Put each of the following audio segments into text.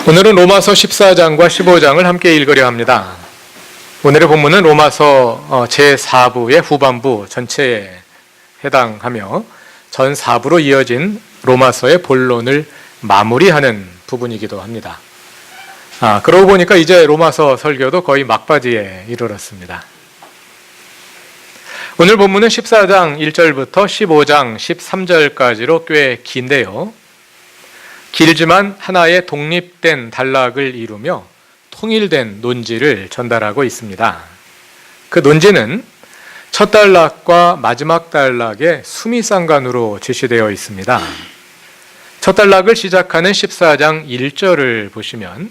오늘은 로마서 14장과 15장을 함께 읽으려 합니다. 오늘의 본문은 로마서 제4부의 후반부 전체에 해당하며 전 4부로 이어진 로마서의 본론을 마무리하는 부분이기도 합니다. 그러고 보니까 이제 로마서 설교도 거의 막바지에 이르렀습니다. 오늘 본문은 14장 1절부터 15장 13절까지로 꽤 긴데요. 길지만 하나의 독립된 단락을 이루며 통일된 논지를 전달하고 있습니다. 그 논지는 첫 단락과 마지막 단락의 수미상관으로 제시되어 있습니다. 첫 단락을 시작하는 14장 1절을 보시면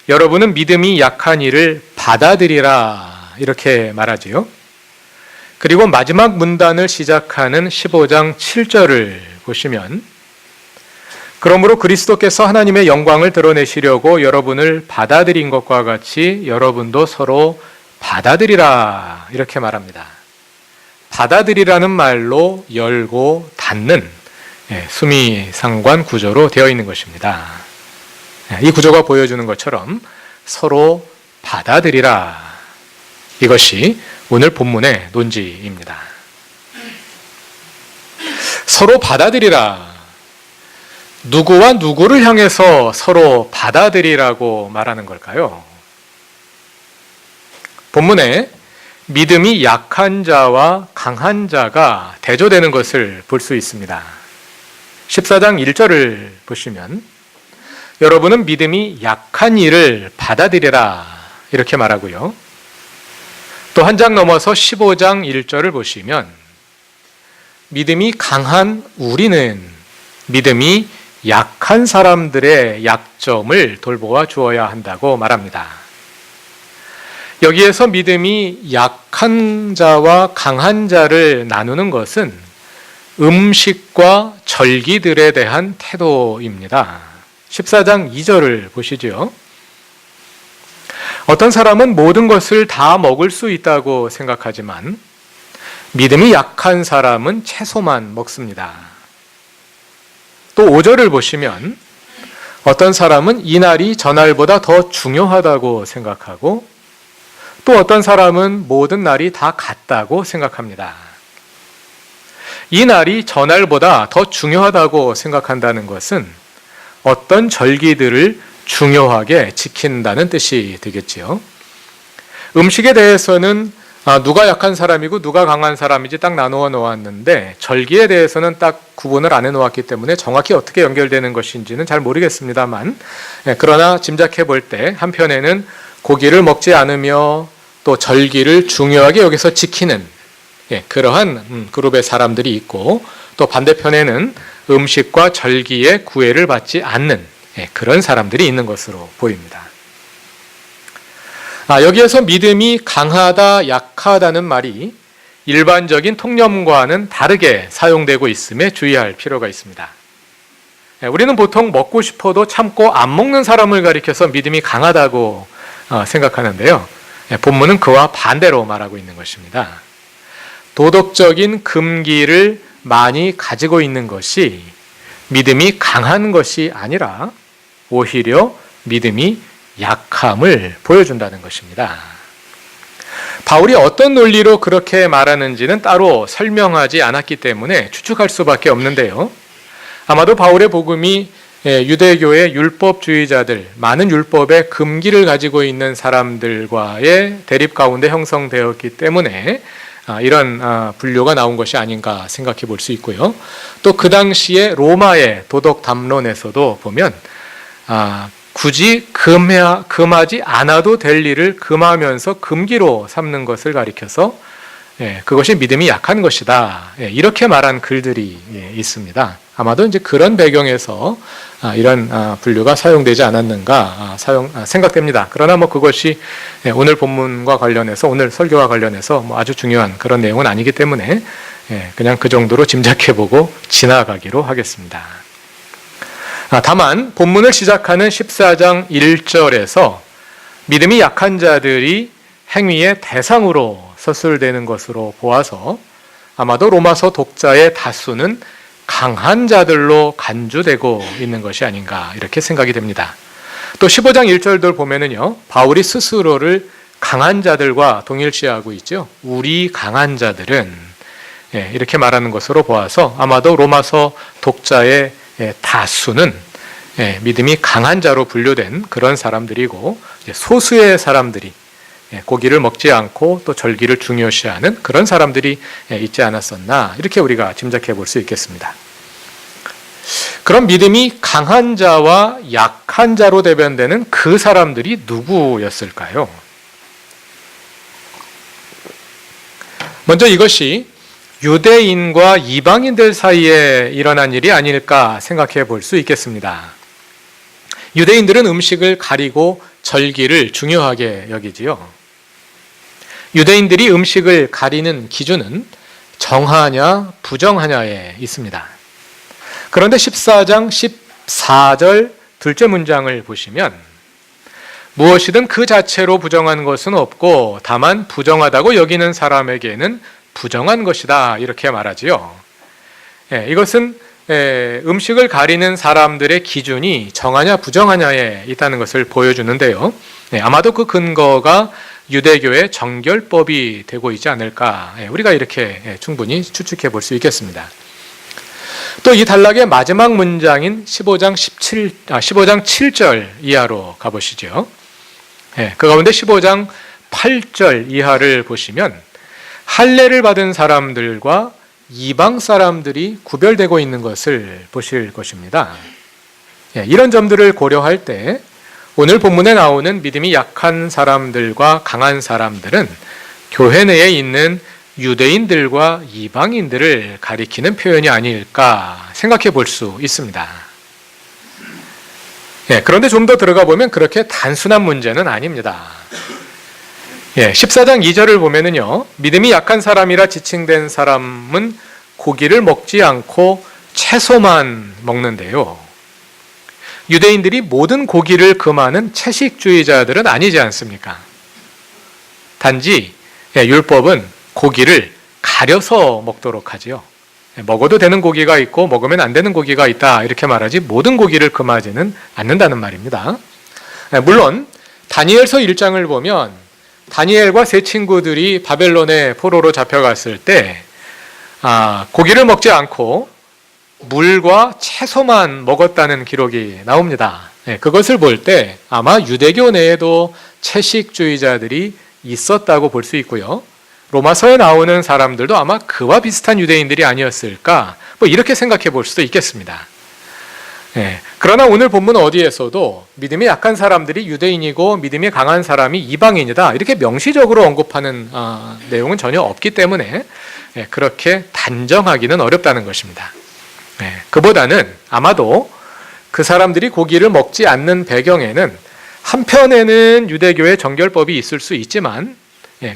여러분은 믿음이 약한 이를 받아들이라 이렇게 말하지요. 그리고 마지막 문단을 시작하는 15장 7절을 보시면 그러므로 그리스도께서 하나님의 영광을 드러내시려고 여러분을 받아들인 것과 같이 여러분도 서로 받아들이라 이렇게 말합니다. 받아들이라는 말로 열고 닫는 수미상관 구조로 되어 있는 것입니다. 이 구조가 보여주는 것처럼 서로 받아들이라, 이것이 오늘 본문의 논지입니다. 서로 받아들이라, 누구와 누구를 향해서 서로 받아들이라고 말하는 걸까요? 본문에 믿음이 약한 자와 강한 자가 대조되는 것을 볼 수 있습니다. 14장 1절을 보시면 여러분은 믿음이 약한 이를 받아들이라 이렇게 말하고요. 또 한 장 넘어서 15장 1절을 보시면 믿음이 강한 우리는 믿음이 약한 사람들의 약점을 돌보아 주어야 한다고 말합니다. 여기에서 믿음이 약한 자와 강한 자를 나누는 것은 음식과 절기들에 대한 태도입니다. 14장 2절을 보시죠. 어떤 사람은 모든 것을 다 먹을 수 있다고 생각하지만 믿음이 약한 사람은 채소만 먹습니다. 또 5절을 보시면 어떤 사람은 이날이 저날보다 더 중요하다고 생각하고 또 어떤 사람은 모든 날이 다 같다고 생각합니다. 이 날이 저날보다 더 중요하다고 생각한다는 것은 어떤 절기들을 중요하게 지킨다는 뜻이 되겠지요. 음식에 대해서는 누가 약한 사람이고 누가 강한 사람인지 딱 나누어 놓았는데 절기에 대해서는 딱 구분을 안 해놓았기 때문에 정확히 어떻게 연결되는 것인지는 잘 모르겠습니다만, 그러나 짐작해 볼 때 한편에는 고기를 먹지 않으며 또 절기를 중요하게 여기서 지키는 그러한 그룹의 사람들이 있고, 또 반대편에는 음식과 절기에 구애를 받지 않는 그런 사람들이 있는 것으로 보입니다. 여기에서 믿음이 강하다, 약하다는 말이 일반적인 통념과는 다르게 사용되고 있음에 주의할 필요가 있습니다. 우리는 보통 먹고 싶어도 참고 안 먹는 사람을 가리켜서 믿음이 강하다고 생각하는데요. 본문은 그와 반대로 말하고 있는 것입니다. 도덕적인 금기를 많이 가지고 있는 것이 믿음이 강한 것이 아니라 오히려 믿음이 약함을 보여준다는 것입니다. 바울이 어떤 논리로 그렇게 말하는지는 따로 설명하지 않았기 때문에 추측할 수밖에 없는데요. 아마도 바울의 복음이 유대교의 율법주의자들, 많은 율법의 금기를 가지고 있는 사람들과의 대립 가운데 형성되었기 때문에 이런 분류가 나온 것이 아닌가 생각해 볼 수 있고요. 또 그 당시에 로마의 도덕 담론에서도 보면 굳이 금하지 않아도 될 일을 금하면서 금기로 삼는 것을 가리켜서 그것이 믿음이 약한 것이다, 이렇게 말한 글들이 있습니다. 아마도 이제 그런 배경에서 이런 분류가 사용되지 않았는가 생각됩니다. 그러나 그것이 오늘 본문과 관련해서, 오늘 설교와 관련해서 아주 중요한 그런 내용은 아니기 때문에 그냥 그 정도로 짐작해보고 지나가기로 하겠습니다. 다만 본문을 시작하는 14장 1절에서 믿음이 약한 자들이 행위의 대상으로 서술되는 것으로 보아서 아마도 로마서 독자의 다수는 강한 자들로 간주되고 있는 것이 아닌가 이렇게 생각이 됩니다. 또 15장 1절들 보면은요, 바울이 스스로를 강한 자들과 동일시하고 있죠. 우리 강한 자들은, 이렇게 말하는 것으로 보아서 아마도 로마서 독자의 다수는 믿음이 강한 자로 분류된 그런 사람들이고, 소수의 사람들이 고기를 먹지 않고 또 절기를 중요시하는 그런 사람들이 있지 않았었나, 이렇게 우리가 짐작해 볼 수 있겠습니다. 그럼 믿음이 강한 자와 약한 자로 대변되는 그 사람들이 누구였을까요? 먼저 이것이 유대인과 이방인들 사이에 일어난 일이 아닐까 생각해 볼 수 있겠습니다. 유대인들은 음식을 가리고 절기를 중요하게 여기지요. 유대인들이 음식을 가리는 기준은 정하냐 부정하냐에 있습니다. 그런데 14장 14절 둘째 문장을 보시면 무엇이든 그 자체로 부정한 것은 없고 다만 부정하다고 여기는 사람에게는 부정한 것이다, 이렇게 말하지요. 이것은 음식을 가리는 사람들의 기준이 정하냐 부정하냐에 있다는 것을 보여주는데요. 아마도 그 근거가 유대교의 정결법이 되고 있지 않을까, 우리가 이렇게 충분히 추측해 볼 수 있겠습니다. 또 이 단락의 마지막 문장인 15장 7절 이하로 가보시죠. 그 가운데 15장 8절 이하를 보시면 할례를 받은 사람들과 이방 사람들이 구별되고 있는 것을 보실 것입니다. 이런 점들을 고려할 때 오늘 본문에 나오는 믿음이 약한 사람들과 강한 사람들은 교회 내에 있는 유대인들과 이방인들을 가리키는 표현이 아닐까 생각해 볼 수 있습니다. 그런데 좀 더 들어가 보면 그렇게 단순한 문제는 아닙니다. 14장 2절을 보면은요, 믿음이 약한 사람이라 지칭된 사람은 고기를 먹지 않고 채소만 먹는데요. 유대인들이 모든 고기를 금하는 채식주의자들은 아니지 않습니까? 단지 율법은 고기를 가려서 먹도록 하지요. 먹어도 되는 고기가 있고 먹으면 안 되는 고기가 있다, 이렇게 말하지 모든 고기를 금하지는 않는다는 말입니다. 물론 다니엘서 1장을 보면 다니엘과 세 친구들이 바벨론의 포로로 잡혀갔을 때 고기를 먹지 않고 물과 채소만 먹었다는 기록이 나옵니다. 그것을 볼 때 아마 유대교 내에도 채식주의자들이 있었다고 볼 수 있고요. 로마서에 나오는 사람들도 아마 그와 비슷한 유대인들이 아니었을까, 이렇게 생각해 볼 수도 있겠습니다. 그러나 오늘 본문 어디에서도 믿음이 약한 사람들이 유대인이고 믿음이 강한 사람이 이방인이다, 이렇게 명시적으로 언급하는 내용은 전혀 없기 때문에 그렇게 단정하기는 어렵다는 것입니다. 그보다는 아마도 그 사람들이 고기를 먹지 않는 배경에는 한편에는 유대교의 정결법이 있을 수 있지만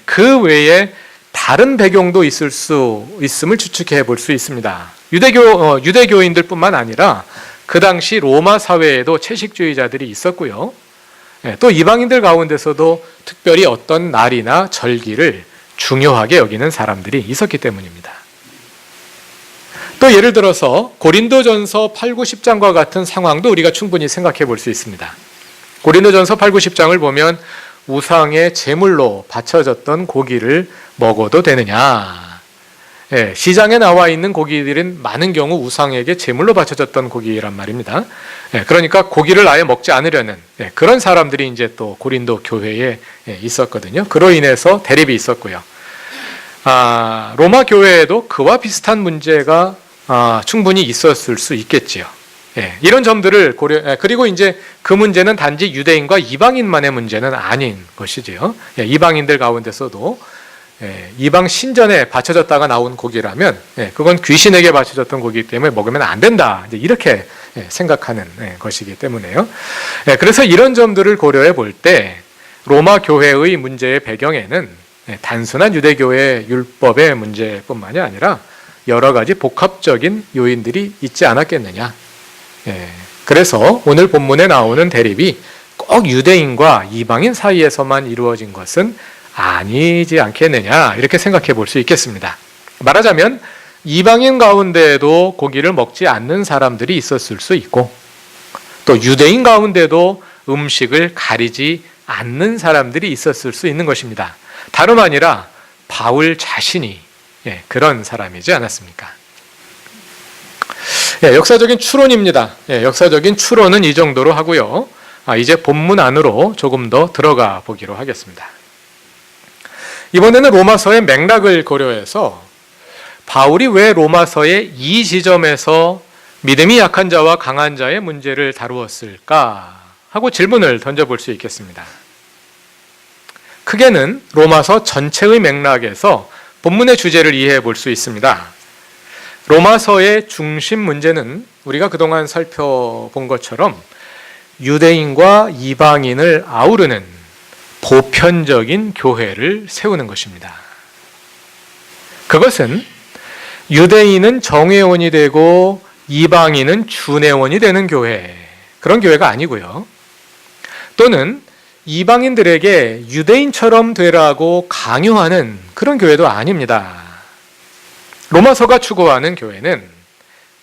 그 외에 다른 배경도 있음을 추측해 볼 수 있습니다. 유대교인들 뿐만 아니라 그 당시 로마 사회에도 채식주의자들이 있었고요. 또 이방인들 가운데서도 특별히 어떤 날이나 절기를 중요하게 여기는 사람들이 있었기 때문입니다. 또 예를 들어서 고린도전서 8, 9, 10장과 같은 상황도 우리가 충분히 생각해 볼 수 있습니다. 고린도전서 8, 9, 10장을 보면 우상의 제물로 바쳐졌던 고기를 먹어도 되느냐. 시장에 나와 있는 고기들은 많은 경우 우상에게 제물로 바쳐졌던 고기란 말입니다. 그러니까 고기를 아예 먹지 않으려는 그런 사람들이 이제 또 고린도 교회에 있었거든요. 그로 인해서 대립이 있었고요. 로마 교회에도 그와 비슷한 문제가 충분히 있었을 수 있겠지요. 이런 점들을 그리고 이제 그 문제는 단지 유대인과 이방인만의 문제는 아닌 것이지요. 이방인들 가운데서도 이방 신전에 바쳐졌다가 나온 고기라면 그건 귀신에게 바쳐졌던 고기이기 때문에 먹으면 안 된다, 이렇게 생각하는 것이기 때문에요. 그래서 이런 점들을 고려해 볼 때 로마 교회의 문제의 배경에는 단순한 유대교의 율법의 문제뿐만이 아니라 여러 가지 복합적인 요인들이 있지 않았겠느냐. 그래서 오늘 본문에 나오는 대립이 꼭 유대인과 이방인 사이에서만 이루어진 것은 아니지 않겠느냐, 이렇게 생각해 볼 수 있겠습니다. 말하자면 이방인 가운데에도 고기를 먹지 않는 사람들이 있었을 수 있고 또 유대인 가운데도 음식을 가리지 않는 사람들이 있었을 수 있는 것입니다. 다름 아니라 바울 자신이 그런 사람이지 않았습니까? 역사적인 추론입니다. 역사적인 추론은 이 정도로 하고요. 이제 본문 안으로 조금 더 들어가 보기로 하겠습니다. 이번에는 로마서의 맥락을 고려해서 바울이 왜 로마서의 이 지점에서 믿음이 약한 자와 강한 자의 문제를 다루었을까 하고 질문을 던져볼 수 있겠습니다. 크게는 로마서 전체의 맥락에서 본문의 주제를 이해해 볼 수 있습니다. 로마서의 중심 문제는 우리가 그동안 살펴본 것처럼 유대인과 이방인을 아우르는 보편적인 교회를 세우는 것입니다. 그것은 유대인은 정회원이 되고 이방인은 준회원이 되는 교회, 그런 교회가 아니고요. 또는 이방인들에게 유대인처럼 되라고 강요하는 그런 교회도 아닙니다. 로마서가 추구하는 교회는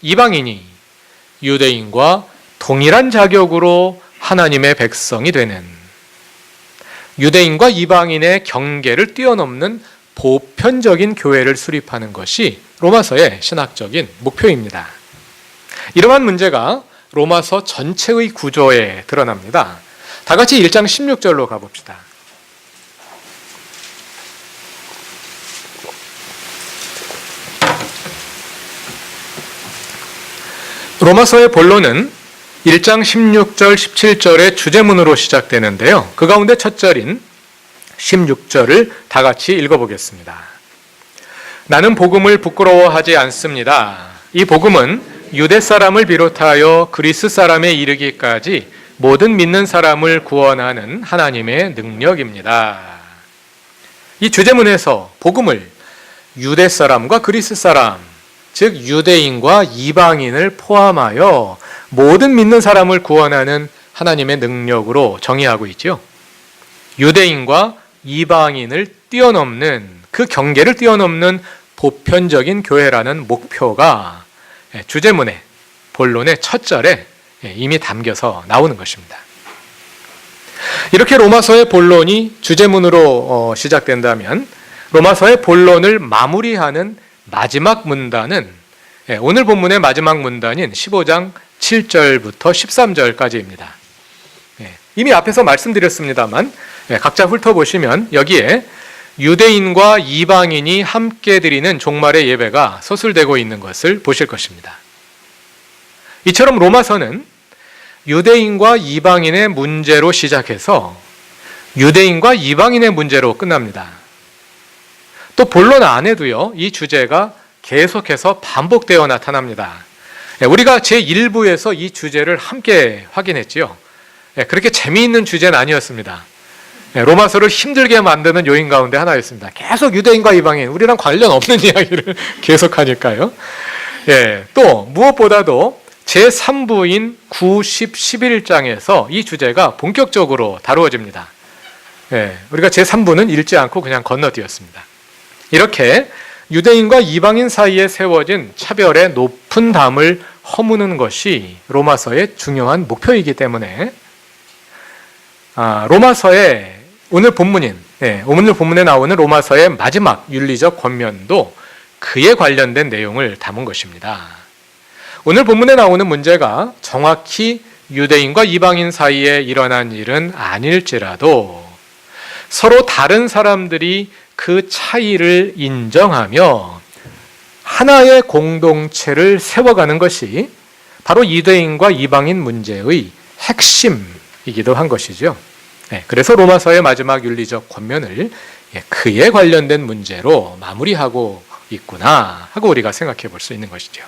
이방인이 유대인과 동일한 자격으로 하나님의 백성이 되는, 유대인과 이방인의 경계를 뛰어넘는 보편적인 교회를 수립하는 것이 로마서의 신학적인 목표입니다. 이러한 문제가 로마서 전체의 구조에 드러납니다. 다 같이 1장 16절로 가봅시다. 로마서의 본론은 1장 16절, 17절의 주제문으로 시작되는데요. 그 가운데 첫 절인 16절을 다 같이 읽어보겠습니다. 나는 복음을 부끄러워하지 않습니다. 이 복음은 유대 사람을 비롯하여 그리스 사람에 이르기까지 모든 믿는 사람을 구원하는 하나님의 능력입니다. 이 주제문에서 복음을 유대 사람과 그리스 사람, 즉 유대인과 이방인을 포함하여 모든 믿는 사람을 구원하는 하나님의 능력으로 정의하고 있죠. 유대인과 이방인을 뛰어넘는, 그 경계를 뛰어넘는 보편적인 교회라는 목표가 주제문의 본론의 첫 절에 이미 담겨서 나오는 것입니다. 이렇게 로마서의 본론이 주제문으로 시작된다면 로마서의 본론을 마무리하는 마지막 문단은 오늘 본문의 마지막 문단인 15장 7절부터 13절까지입니다. 이미 앞에서 말씀드렸습니다만 각자 훑어보시면 여기에 유대인과 이방인이 함께 드리는 종말의 예배가 서술되고 있는 것을 보실 것입니다. 이처럼 로마서는 유대인과 이방인의 문제로 시작해서 유대인과 이방인의 문제로 끝납니다. 또 본론 안에도요, 이 주제가 계속해서 반복되어 나타납니다. 우리가 제1부에서 이 주제를 함께 확인했지요. 그렇게 재미있는 주제는 아니었습니다. 로마서를 힘들게 만드는 요인 가운데 하나였습니다. 계속 유대인과 이방인, 우리랑 관련 없는 이야기를 계속하니까요. 또 무엇보다도 제3부인 9, 10, 11장에서 이 주제가 본격적으로 다루어집니다. 우리가 제3부는 읽지 않고 그냥 건너뛰었습니다. 이렇게 유대인과 이방인 사이에 세워진 차별의 높은 담을 허무는 것이 로마서의 중요한 목표이기 때문에 로마서의 오늘 본문에 나오는 로마서의 마지막 윤리적 권면도 그에 관련된 내용을 담은 것입니다. 오늘 본문에 나오는 문제가 정확히 유대인과 이방인 사이에 일어난 일은 아닐지라도 서로 다른 사람들이 그 차이를 인정하며 하나의 공동체를 세워가는 것이 바로 유대인과 이방인 문제의 핵심이기도 한 것이죠. 그래서 로마서의 마지막 윤리적 권면을 그에 관련된 문제로 마무리하고 있구나 하고 우리가 생각해 볼 수 있는 것이죠.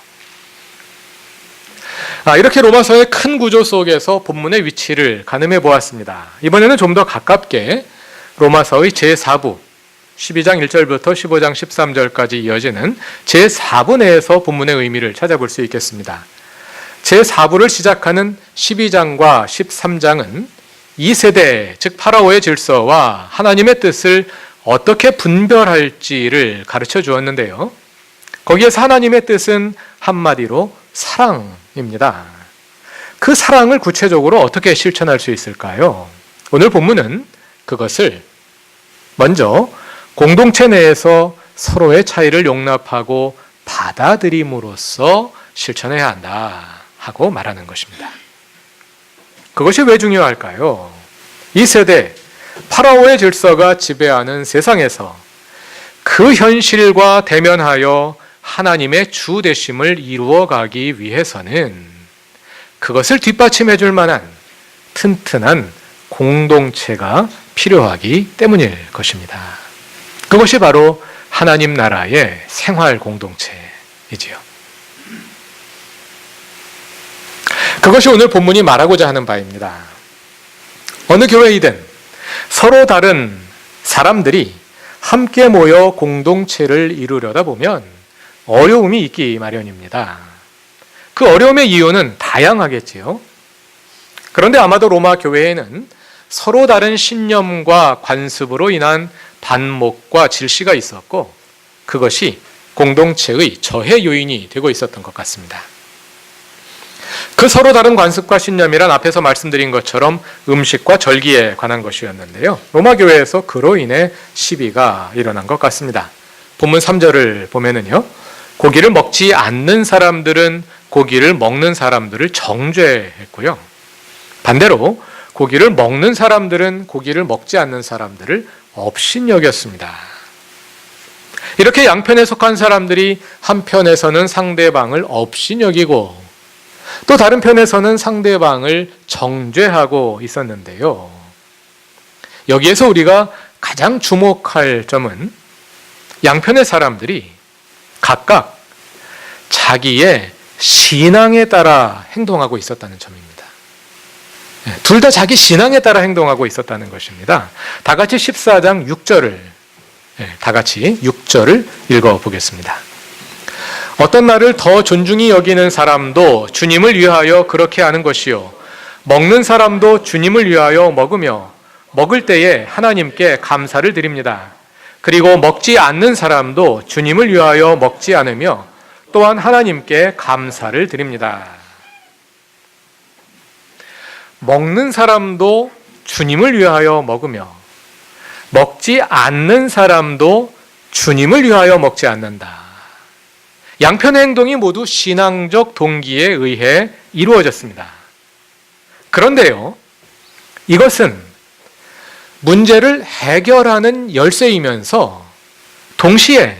이렇게 로마서의 큰 구조 속에서 본문의 위치를 가늠해 보았습니다. 이번에는 좀 더 가깝게 로마서의 제4부 12장 1절부터 15장 13절까지 이어지는 제4부 내에서 본문의 의미를 찾아볼 수 있겠습니다. 제4부를 시작하는 12장과 13장은 2세대, 즉 파라오의 질서와 하나님의 뜻을 어떻게 분별할지를 가르쳐 주었는데요. 거기에서 하나님의 뜻은 한마디로 사랑입니다. 그 사랑을 구체적으로 어떻게 실천할 수 있을까요? 오늘 본문은 그것을 먼저 공동체 내에서 서로의 차이를 용납하고 받아들임으로써 실천해야 한다 하고 말하는 것입니다. 그것이 왜 중요할까요? 이 세대 파라오의 질서가 지배하는 세상에서 그 현실과 대면하여 하나님의 주 되심을 이루어가기 위해서는 그것을 뒷받침해 줄 만한 튼튼한 공동체가 필요하기 때문일 것입니다. 그것이 바로 하나님 나라의 생활 공동체이지요. 그것이 오늘 본문이 말하고자 하는 바입니다. 어느 교회이든 서로 다른 사람들이 함께 모여 공동체를 이루려다 보면 어려움이 있기 마련입니다. 그 어려움의 이유는 다양하겠지요. 그런데 아마도 로마 교회에는 서로 다른 신념과 관습으로 인한 반목과 질시가 있었고 그것이 공동체의 저해 요인이 되고 있었던 것 같습니다. 그 서로 다른 관습과 신념이란 앞에서 말씀드린 것처럼 음식과 절기에 관한 것이었는데요. 로마 교회에서 그로 인해 시비가 일어난 것 같습니다. 본문 3절을 보면은요. 고기를 먹지 않는 사람들은 고기를 먹는 사람들을 정죄했고요. 반대로 고기를 먹는 사람들은 고기를 먹지 않는 사람들을 업신여겼습니다. 이렇게 양편에 속한 사람들이 한편에서는 상대방을 업신여기고 또 다른 편에서는 상대방을 정죄하고 있었는데요. 여기에서 우리가 가장 주목할 점은 양편의 사람들이 각각 자기의 신앙에 따라 행동하고 있었다는 점입니다. 둘 다 자기 신앙에 따라 행동하고 있었다는 것입니다. 다 같이 14장 6절을 다 같이 6절을 읽어보겠습니다. 어떤 날을 더 존중히 여기는 사람도 주님을 위하여 그렇게 하는 것이요 먹는 사람도 주님을 위하여 먹으며 먹을 때에 하나님께 감사를 드립니다. 그리고 먹지 않는 사람도 주님을 위하여 먹지 않으며 또한 하나님께 감사를 드립니다. 먹는 사람도 주님을 위하여 먹으며 먹지 않는 사람도 주님을 위하여 먹지 않는다. 양편의 행동이 모두 신앙적 동기에 의해 이루어졌습니다. 그런데요, 이것은 문제를 해결하는 열쇠이면서 동시에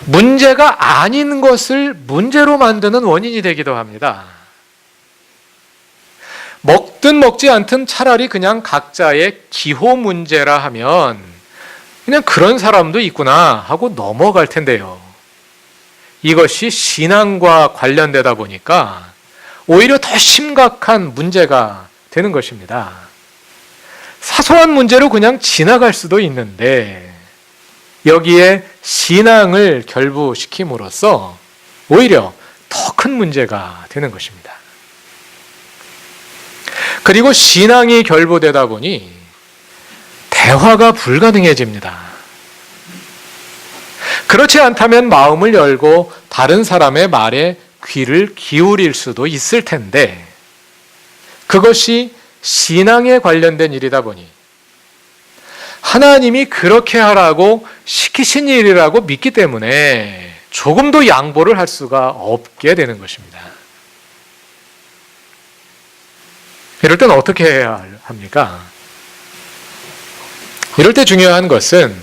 문제가 아닌 것을 문제로 만드는 원인이 되기도 합니다. 먹든 먹지 않든 차라리 그냥 각자의 기호 문제라 하면 그냥 그런 사람도 있구나 하고 넘어갈 텐데요. 이것이 신앙과 관련되다 보니까 오히려 더 심각한 문제가 되는 것입니다. 사소한 문제로 그냥 지나갈 수도 있는데 여기에 신앙을 결부시킴으로써 오히려 더 큰 문제가 되는 것입니다. 그리고 신앙이 결부되다 보니 대화가 불가능해집니다. 그렇지 않다면 마음을 열고 다른 사람의 말에 귀를 기울일 수도 있을 텐데 그것이 신앙에 관련된 일이다 보니 하나님이 그렇게 하라고 시키신 일이라고 믿기 때문에 조금도 양보를 할 수가 없게 되는 것입니다. 이럴 때는 어떻게 해야 합니까? 이럴 때 중요한 것은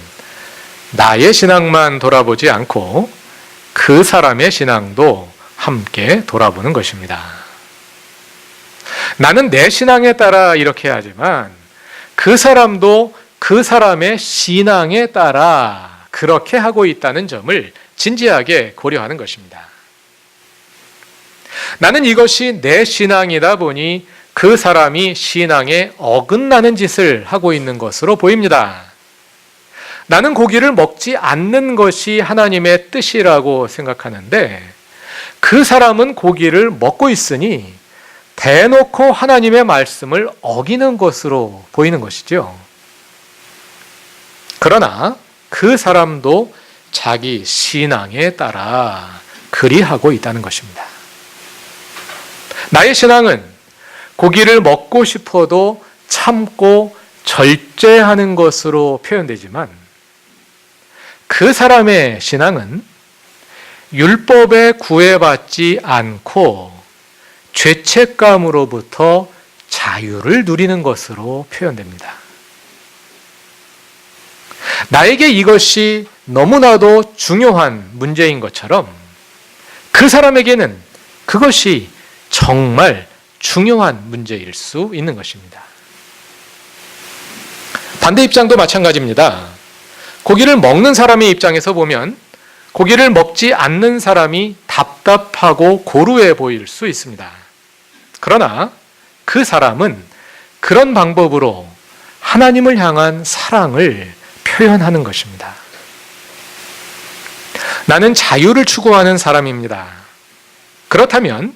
나의 신앙만 돌아보지 않고 그 사람의 신앙도 함께 돌아보는 것입니다. 나는 내 신앙에 따라 이렇게 하지만 그 사람도 그 사람의 신앙에 따라 그렇게 하고 있다는 점을 진지하게 고려하는 것입니다. 나는 이것이 내 신앙이다 보니 그 사람이 신앙에 어긋나는 짓을 하고 있는 것으로 보입니다. 나는 고기를 먹지 않는 것이 하나님의 뜻이라고 생각하는데 그 사람은 고기를 먹고 있으니 대놓고 하나님의 말씀을 어기는 것으로 보이는 것이죠. 그러나 그 사람도 자기 신앙에 따라 그리하고 있다는 것입니다. 나의 신앙은 고기를 먹고 싶어도 참고 절제하는 것으로 표현되지만 그 사람의 신앙은 율법에 구애받지 않고 죄책감으로부터 자유를 누리는 것으로 표현됩니다. 나에게 이것이 너무나도 중요한 문제인 것처럼 그 사람에게는 그것이 정말 중요한 문제일 수 있는 것입니다. 반대 입장도 마찬가지입니다. 고기를 먹는 사람의 입장에서 보면 고기를 먹지 않는 사람이 답답하고 고루해 보일 수 있습니다. 그러나 그 사람은 그런 방법으로 하나님을 향한 사랑을 표현하는 것입니다. 나는 자유를 추구하는 사람입니다. 그렇다면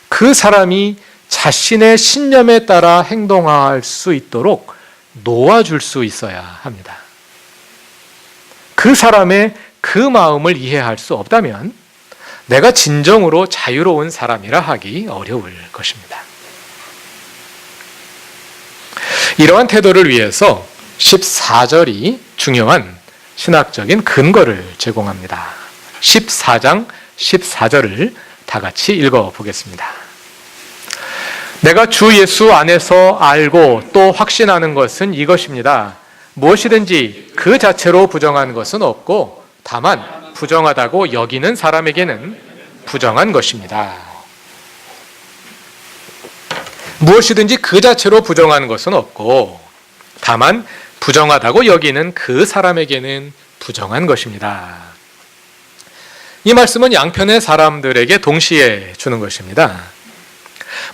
그 사람이 자신의 신념에 따라 행동할 수 있도록 놓아줄 수 있어야 합니다. 그 사람의 그 마음을 이해할 수 없다면 내가 진정으로 자유로운 사람이라 하기 어려울 것입니다. 이러한 태도를 위해서 14절이 중요한 신학적인 근거를 제공합니다. 14장 14절을 다 같이 읽어보겠습니다. 내가 주 예수 안에서 알고 또 확신하는 것은 이것입니다. 무엇이든지 그 자체로 부정한 것은 없고 다만 부정하다고 여기는 사람에게는 부정한 것입니다. 무엇이든지 그 자체로 부정한 것은 없고 다만 부정하다고 여기는 그 사람에게는 부정한 것입니다. 이 말씀은 양편의 사람들에게 동시에 주는 것입니다.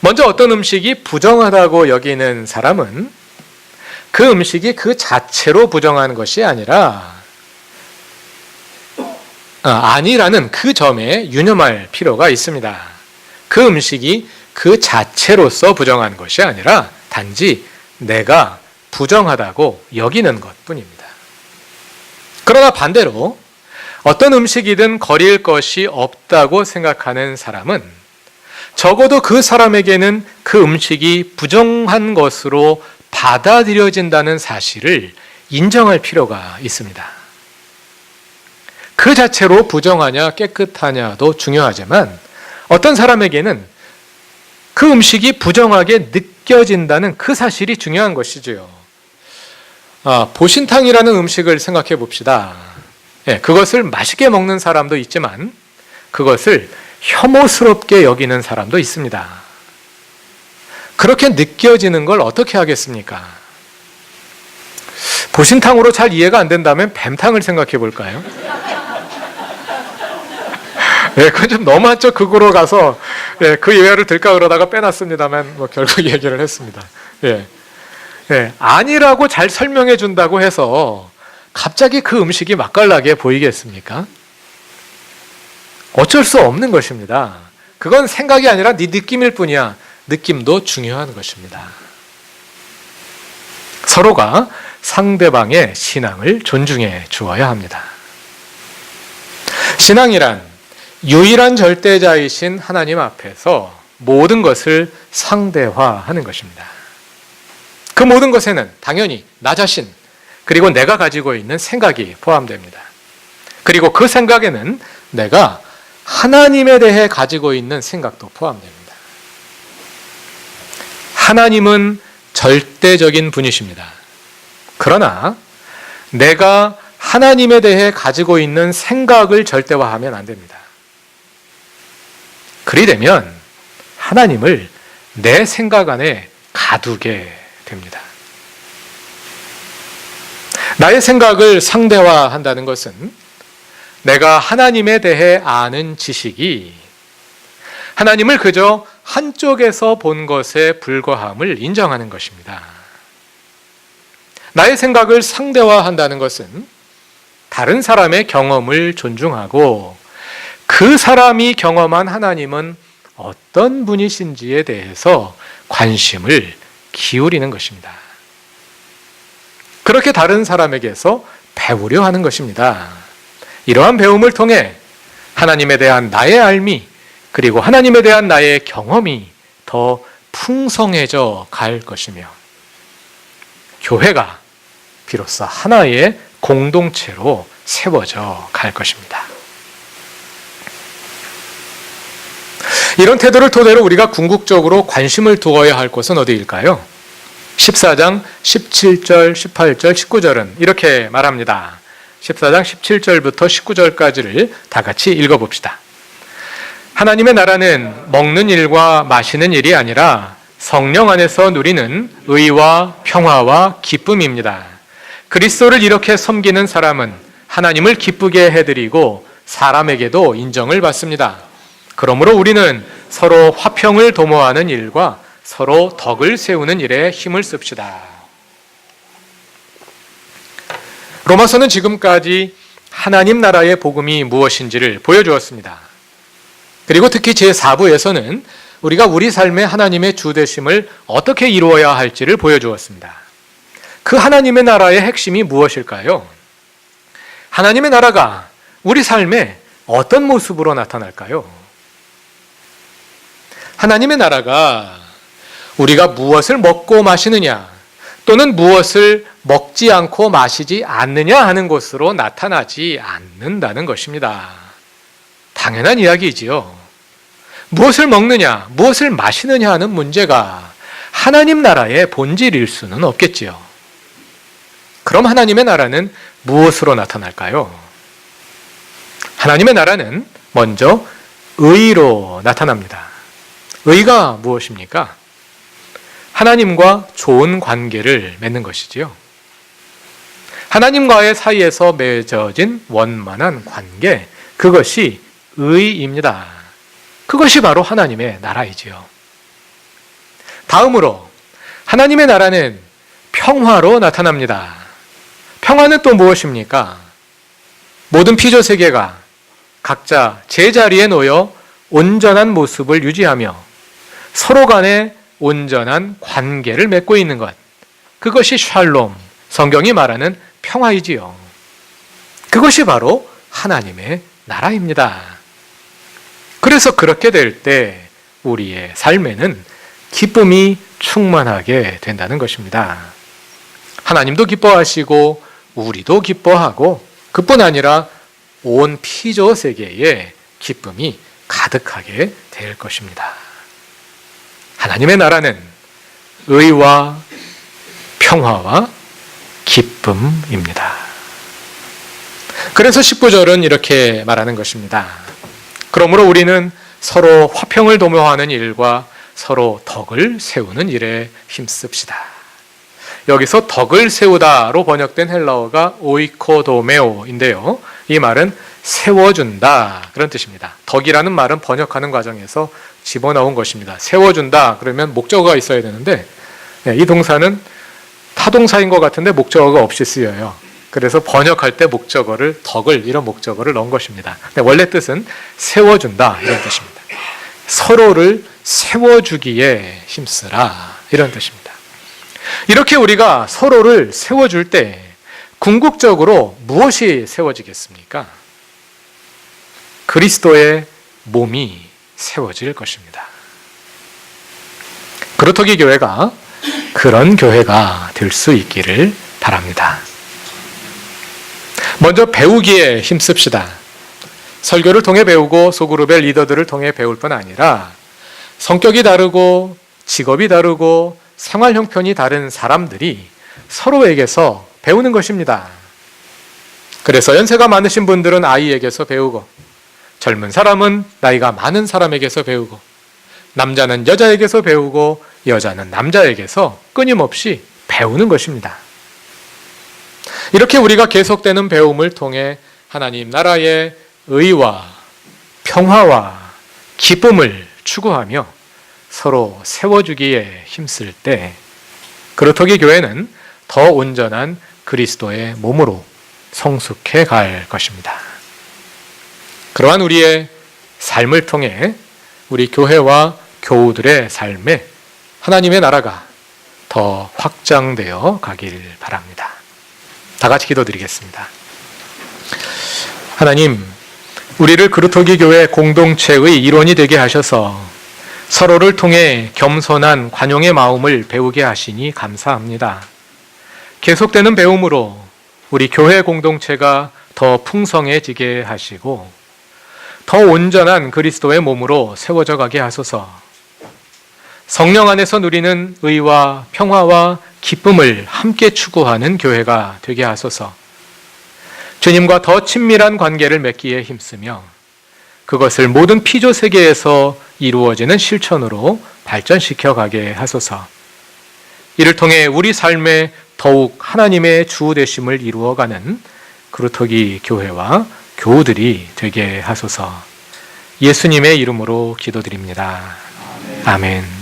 먼저 어떤 음식이 부정하다고 여기는 사람은 그 음식이 그 자체로 부정한 것이 아니라는 그 점에 유념할 필요가 있습니다. 그 음식이 그 자체로서 부정한 것이 아니라 단지 내가 부정하다고 여기는 것뿐입니다. 그러나 반대로 어떤 음식이든 거릴 것이 없다고 생각하는 사람은 적어도 그 사람에게는 그 음식이 부정한 것으로 받아들여진다는 사실을 인정할 필요가 있습니다. 그 자체로 부정하냐 깨끗하냐도 중요하지만 어떤 사람에게는 그 음식이 부정하게 느껴진다는 그 사실이 중요한 것이지요. 보신탕이라는 음식을 생각해 봅시다. 그것을 맛있게 먹는 사람도 있지만 그것을 혐오스럽게 여기는 사람도 있습니다. 그렇게 느껴지는 걸 어떻게 하겠습니까? 보신탕으로 잘 이해가 안 된다면 뱀탕을 생각해 볼까요? 그건 좀 너무 한쪽 극으로 가서 그 예외를 들까 그러다가 빼놨습니다만 결국 얘기를 했습니다. 아니라고 잘 설명해 준다고 해서 갑자기 그 음식이 맛깔나게 보이겠습니까? 어쩔 수 없는 것입니다. 그건 생각이 아니라 네 느낌일 뿐이야. 느낌도 중요한 것입니다. 서로가 상대방의 신앙을 존중해 주어야 합니다. 신앙이란 유일한 절대자이신 하나님 앞에서 모든 것을 상대화하는 것입니다. 그 모든 것에는 당연히 나 자신 그리고 내가 가지고 있는 생각이 포함됩니다. 그리고 그 생각에는 내가 하나님에 대해 가지고 있는 생각도 포함됩니다. 하나님은 절대적인 분이십니다. 그러나 내가 하나님에 대해 가지고 있는 생각을 절대화하면 안 됩니다. 그리 되면 하나님을 내 생각 안에 가두게 됩니다. 나의 생각을 상대화한다는 것은 내가 하나님에 대해 아는 지식이 하나님을 그저 한쪽에서 본 것에 불과함을 인정하는 것입니다. 나의 생각을 상대화한다는 것은 다른 사람의 경험을 존중하고 그 사람이 경험한 하나님은 어떤 분이신지에 대해서 관심을 기울이는 것입니다. 그렇게 다른 사람에게서 배우려 하는 것입니다. 이러한 배움을 통해 하나님에 대한 나의 알미 그리고 하나님에 대한 나의 경험이 더 풍성해져 갈 것이며 교회가 비로소 하나의 공동체로 세워져 갈 것입니다. 이런 태도를 토대로 우리가 궁극적으로 관심을 두어야 할 곳은 어디일까요? 14장 17절, 18절, 19절은 이렇게 말합니다. 14장 17절부터 19절까지를 다 같이 읽어봅시다. 하나님의 나라는 먹는 일과 마시는 일이 아니라 성령 안에서 누리는 의와 평화와 기쁨입니다. 그리스도를 이렇게 섬기는 사람은 하나님을 기쁘게 해드리고 사람에게도 인정을 받습니다. 그러므로 우리는 서로 화평을 도모하는 일과 서로 덕을 세우는 일에 힘을 씁시다. 로마서는 지금까지 하나님 나라의 복음이 무엇인지를 보여주었습니다. 그리고 특히 제4부에서는 우리가 우리 삶에 하나님의 주되심을 어떻게 이루어야 할지를 보여주었습니다. 그 하나님의 나라의 핵심이 무엇일까요? 하나님의 나라가 우리 삶에 어떤 모습으로 나타날까요? 하나님의 나라가 우리가 무엇을 먹고 마시느냐 또는 무엇을 먹지 않고 마시지 않느냐 하는 것으로 나타나지 않는다는 것입니다. 당연한 이야기이지요. 무엇을 먹느냐, 무엇을 마시느냐 하는 문제가 하나님 나라의 본질일 수는 없겠지요. 그럼 하나님의 나라는 무엇으로 나타날까요? 하나님의 나라는 먼저 의로 나타납니다. 의가 무엇입니까? 하나님과 좋은 관계를 맺는 것이지요. 하나님과의 사이에서 맺어진 원만한 관계, 그것이 의입니다. 그것이 바로 하나님의 나라이지요. 다음으로 하나님의 나라는 평화로 나타납니다. 평화는 또 무엇입니까? 모든 피조 세계가 각자 제자리에 놓여 온전한 모습을 유지하며 서로 간에 온전한 관계를 맺고 있는 것, 그것이 샬롬, 성경이 말하는 평화이지요. 그것이 바로 하나님의 나라입니다. 그래서 그렇게 될 때 우리의 삶에는 기쁨이 충만하게 된다는 것입니다. 하나님도 기뻐하시고 우리도 기뻐하고 그뿐 아니라 온 피조 세계에 기쁨이 가득하게 될 것입니다. 하나님의 나라는 의와 평화와 기쁨입니다. 그래서 19절은 이렇게 말하는 것입니다. 그러므로 우리는 서로 화평을 도모하는 일과 서로 덕을 세우는 일에 힘씁시다. 여기서 덕을 세우다로 번역된 헬라어가 오이코도메오인데요. 이 말은 세워준다 그런 뜻입니다. 덕이라는 말은 번역하는 과정에서 집어넣은 것입니다. 세워준다 그러면 목적어가 있어야 되는데 이 동사는 타동사인 것 같은데 목적어가 없이 쓰여요. 그래서 번역할 때 목적어를 덕을 이런 목적어를 넣은 것입니다. 근데 원래 뜻은 세워준다 이런 뜻입니다. 서로를 세워주기에 힘쓰라 이런 뜻입니다. 이렇게 우리가 서로를 세워줄 때 궁극적으로 무엇이 세워지겠습니까? 그리스도의 몸이 세워질 것입니다. 그루터기 교회가 그런 교회가 될 수 있기를 바랍니다. 먼저 배우기에 힘씁시다. 설교를 통해 배우고 소그룹의 리더들을 통해 배울 뿐 아니라 성격이 다르고 직업이 다르고 생활 형편이 다른 사람들이 서로에게서 배우는 것입니다. 그래서 연세가 많으신 분들은 아이에게서 배우고 젊은 사람은 나이가 많은 사람에게서 배우고 남자는 여자에게서 배우고 여자는 남자에게서 끊임없이 배우는 것입니다. 이렇게 우리가 계속되는 배움을 통해 하나님 나라의 의와 평화와 기쁨을 추구하며 서로 세워주기에 힘쓸 때 그루터기 교회는 더 온전한 그리스도의 몸으로 성숙해 갈 것입니다. 그러한 우리의 삶을 통해 우리 교회와 교우들의 삶에 하나님의 나라가 더 확장되어 가길 바랍니다. 다 같이 기도드리겠습니다. 하나님, 우리를 그루터기 교회 공동체의 일원이 되게 하셔서 서로를 통해 겸손한 관용의 마음을 배우게 하시니 감사합니다. 계속되는 배움으로 우리 교회 공동체가 더 풍성해지게 하시고 더 온전한 그리스도의 몸으로 세워져 가게 하소서. 성령 안에서 누리는 의와 평화와 기쁨을 함께 추구하는 교회가 되게 하소서. 주님과 더 친밀한 관계를 맺기에 힘쓰며 그것을 모든 피조 세계에서 이루어지는 실천으로 발전시켜 가게 하소서. 이를 통해 우리 삶에 더욱 하나님의 주 되심을 이루어가는 그루터기 교회와 교우들이 되게 하소서. 예수님의 이름으로 기도드립니다. 아멘.